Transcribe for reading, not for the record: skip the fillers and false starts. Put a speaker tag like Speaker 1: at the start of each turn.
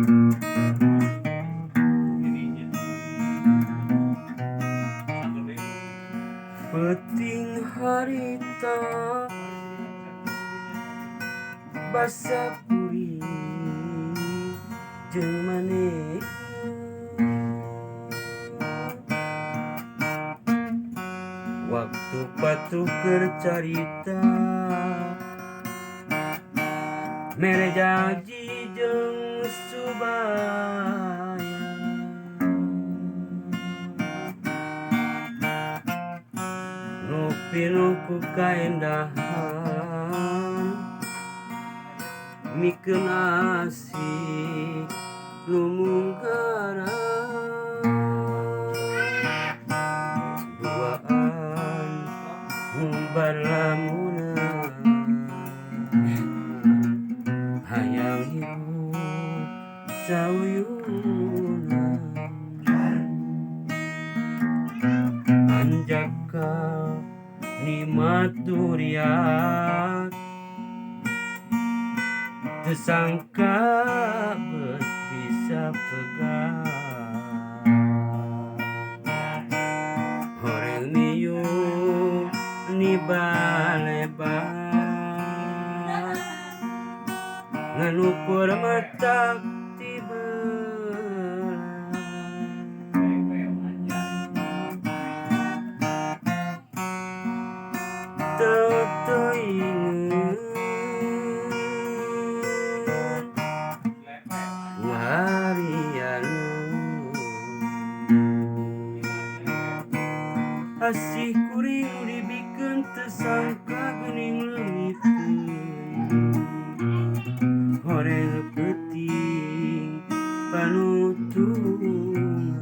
Speaker 1: Peting harita basa puri jeung maneh waktu patuker carita mere janji jeung subaya nu pinuh ku kaendahan mikeun asih nu munggara duaan ngumbar lamunan hayang hirup sauyunan anjaka nikmat durian teu sangka beut bisa pegang horeng miyung ni balebar nganukur matak ti belah teu ingeun harianu asih kuring dibikeun teu sangka geuning leungiteun horeng peuting panutungan